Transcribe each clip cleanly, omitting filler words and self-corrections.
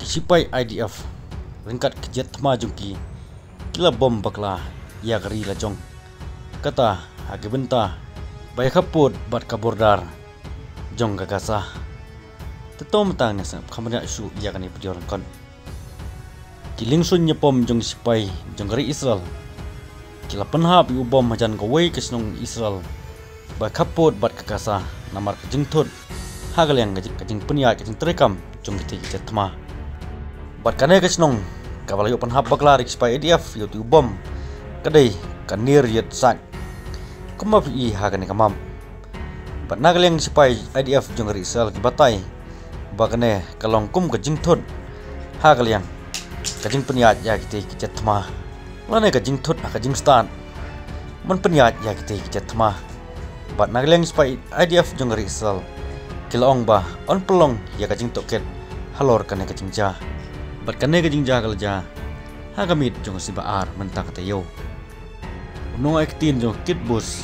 Sipai IDF ringkat kejet majungki kila bom bakla ya gari lajong kata agi benta bay kaput bat kabordar jong gagasa tetom tang nasa kamera isu ya kani pedior kon kiling sun nyepom jong sipai jong gari Israel kila penhap yu bom majan kawai kesnong Israel bay kaput bat gagasa namar kejing tut hagal yang kejing penya kejing terekam jong kita kejet ma bat kanai kesnong kabala yu penhap bakla rik sipai IDF yu tu bom kadai kanir yet sak kumap i hagani kamam bat nagaleng sipai IDF jong gari Israel ki batai bagane kalong kum kejing tut hagaleng kejing penyat ya kita kejet ma lane kejing tut kejing stan man penyat ya kita kejet ma bat nagaleng sipai IDF jong gari Israel kilong ba on pelong ya kejing toket halor kane kejing ja bat kane kejing ja kalja hagamit jong sibaar mentang tayo unong ektin jong kit bus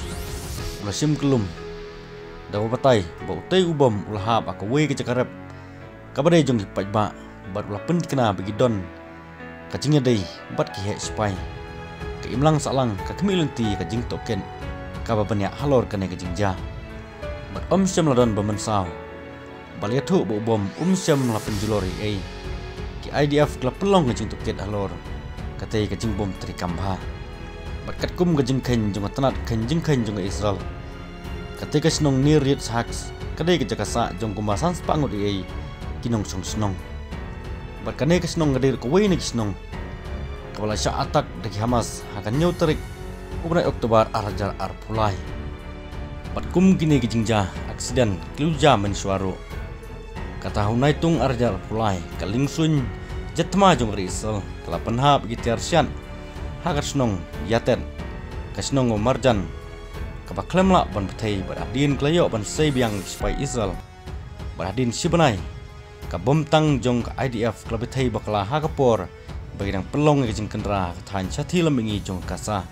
ulasim kelum daw patay ba utay ubam ulahap akawe ke cakarep kabade jong ipajba bat ulah pen kena begidon kajingnya day bat ki he spai ke imlang salang ka kemilenti kajing token kaba banyak halor kane kajing ja bat syam ladon bamensau baliatu bo bom syam la penjulori ai ki IDF kla pelong kajing toket halor katai kajing bom trikambha bat kat kum kajing khen jong tanat khenjing khen jong Israel katai kasnong nirit haks kadai kejakasa jong kumasan spangut ai kinong song snong bat kanai kasnong ngadir ko wei ni kisnong kabala sya atak dari Hamas akan nyau terik ubrai Oktober arjar arpulai bat kum kini kijingja aksiden kiluja mensuaro kata hunai tung arjar arpulai kalingsun jetma jong Israel kala penhap gitiarsian hagar snong yaten kasnong marjan kabaklemla ban betai badadin klayo ban seibiang sipai Israel badadin sibanai kabom tang jong ka IDF klabetai bakla hakapor bagi nang pelong kejing kendra kathan chati lemingi jong kasa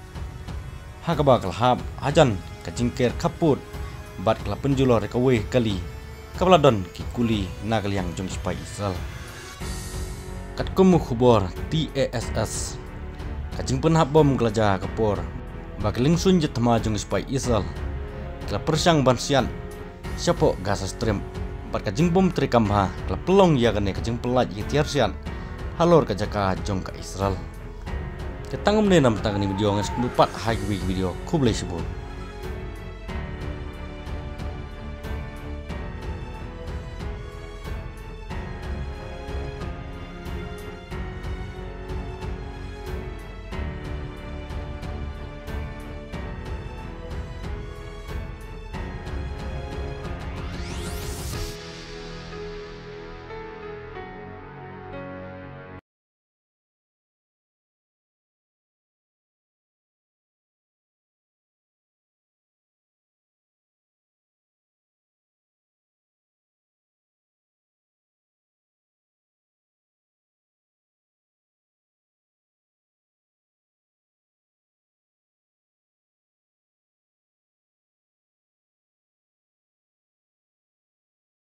hakabakal hab ajan kejing ker kaput bat kla penjulor kawe kali kabaladon kikuli nagaliang jong sipai Israel katkumu khubor TASS kajing penhap bom gelaja kapor bagiling sun jetma jong sipai Israel kala persyang bansian siapo Gaza Strip bat kajing bom trikambha kala pelong ya kane kajing pelaj itiarsian halor kajaka jong ka Israel ketangum ne nam tang ni video ngas dupat high video kublai sebut